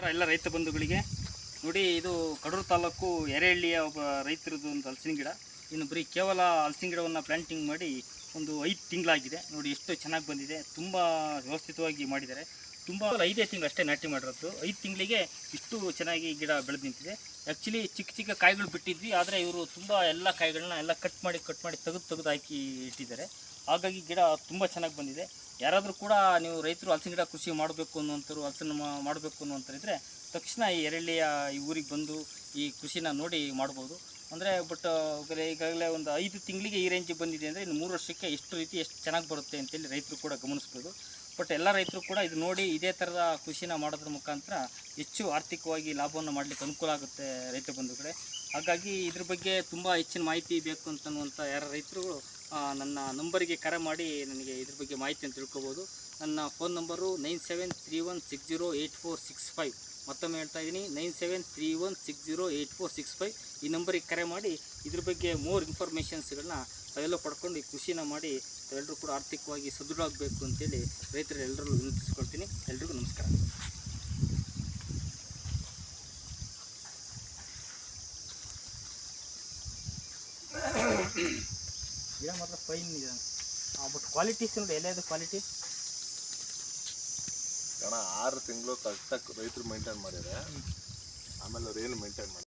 ಎಲ್ಲ ರೈತ ಬಂಧುಗಳಿಗೆ ನೋಡಿ, ಇದು ಕಡೂರು ತಾಲೂಕು ಎರೆಹಳ್ಳಿಯ ಒಬ್ಬ ರೈತರದ್ದು ಒಂದು ಹಲಸಿನ ಗಿಡ. ಇನ್ನು ಬರೀ ಕೇವಲ ಹಲಸಿನ ಗಿಡವನ್ನು ಪ್ಲಾಂಟಿಂಗ್ ಮಾಡಿ ಒಂದು 5 ತಿಂಗಳಾಗಿದೆ. ನೋಡಿ ಎಷ್ಟು ಚೆನ್ನಾಗಿ ಬಂದಿದೆ, ತುಂಬ ವ್ಯವಸ್ಥಿತವಾಗಿ ಮಾಡಿದ್ದಾರೆ. ತುಂಬ 5 ತಿಂಗಳು ಅಷ್ಟೇ ನಾಟಿ ಮಾಡಿರೋದು. 5 ತಿಂಗಳಿಗೆ ಇಷ್ಟು ಚೆನ್ನಾಗಿ ಗಿಡ ಬೆಳೆದು ನಿಂತಿದೆ. ಆ್ಯಕ್ಚುಲಿ ಚಿಕ್ಕ ಚಿಕ್ಕ ಕಾಯಿಗಳು ಬಿಟ್ಟಿದ್ವಿ, ಆದರೆ ಇವರು ತುಂಬ ಎಲ್ಲ ಕಾಯಿಗಳನ್ನ ಎಲ್ಲ ಕಟ್ ಮಾಡಿ ತೆಗೆದು ಹಾಕಿ ಇಟ್ಟಿದ್ದಾರೆ. ಹಾಗಾಗಿ ಗಿಡ ತುಂಬ ಚೆನ್ನಾಗಿ ಬಂದಿದೆ. ಯಾರಾದರೂ ಕೂಡ ನೀವು ರೈತರು ಹಲಸಿನ ಗಿಡ ಕೃಷಿ ಮಾಡಬೇಕು ಅನ್ನುವಂಥವ್ರು, ಹಲಸನ್ನು ಮಾಡಬೇಕು ಅನ್ನುವಂಥರಿದ್ದರೆ ತಕ್ಷಣ ಈ ಎರೆಹಳ್ಳಿಯ ಈ ಊರಿಗೆ ಬಂದು ಈ ಕೃಷಿನ ನೋಡಿ ಮಾಡ್ಬೋದು. ಅಂದರೆ ಈಗಾಗಲೇ ಒಂದು 5 ತಿಂಗಳಿಗೆ ಈ ರೇಂಜಿಗೆ ಬಂದಿದೆ ಅಂದರೆ ಇನ್ನು 3 ವರ್ಷಕ್ಕೆ ಎಷ್ಟು ಚೆನ್ನಾಗಿ ಬರುತ್ತೆ ಅಂತೇಳಿ ರೈತರು ಕೂಡ ಗಮನಿಸ್ಬೋದು. ಎಲ್ಲ ರೈತರು ಕೂಡ ಇದು ನೋಡಿ ಇದೇ ಥರದ ಕೃಷಿನ ಮಾಡೋದ್ರ ಮುಖಾಂತರ ಹೆಚ್ಚು ಆರ್ಥಿಕವಾಗಿ ಲಾಭವನ್ನು ಮಾಡಲಿಕ್ಕೆ ಅನುಕೂಲ ಆಗುತ್ತೆ ರೈತ ಬಂಧುಗಳೇ. ಹಾಗಾಗಿ ಇದ್ರ ಬಗ್ಗೆ ತುಂಬ ಹೆಚ್ಚಿನ ಮಾಹಿತಿ ಬೇಕು ಅಂತನ್ನುವಂಥ ಯಾರ ರೈತರು ನನ್ನ ನಂಬರಿಗೆ ಕರೆ ಮಾಡಿ ನನಗೆ ಇದ್ರ ಬಗ್ಗೆ ಮಾಹಿತಿಯನ್ನು ತಿಳ್ಕೊಬೋದು. ನನ್ನ ಫೋನ್ ನಂಬರು 9731608465. ಮತ್ತೊಮ್ಮೆ ಹೇಳ್ತಾ ಇದ್ದೀನಿ, 9731608465. ಈ ನಂಬರಿಗೆ ಕರೆ ಮಾಡಿ ಇದ್ರ ಬಗ್ಗೆ ಮೋರ್ ಇನ್ಫಾರ್ಮೇಷನ್ಸ್ಗಳನ್ನ ತಾವೆಲ್ಲ ಪಡ್ಕೊಂಡು ಈ ಕೃಷಿನ ಮಾಡಿ ತಾವೆಲ್ಲರೂ ಕೂಡ ಆರ್ಥಿಕವಾಗಿ ಸದೃಢವಾಗಬೇಕು ಅಂತೇಳಿ ರೈತರು ಎಲ್ಲರಲ್ಲೂ ವಿನಂತಿಸ್ಕೊಳ್ತೀನಿ. ಎಲ್ರಿಗೂ ನಮಸ್ಕಾರ. ಗಿಡ ಮಾತ್ರ ಫೈನ್ ಇದೆ, ಬಟ್ ಕ್ವಾಲಿಟೀಸ್ ನೋಡಿ, ಎಲೆದು ಕ್ವಾಲಿಟಿ ಅಣ್ಣ 6 ತಿಂಗಳು ಕರೆಕ್ಟಾಗಿ ರೈತರು ಮೇಂಟೈನ್ ಮಾಡಿದ್ದಾರೆ. ಆಮೇಲೆ ಅವ್ರು ಏನು ಮೇಂಟೈನ್ ಮಾಡಿ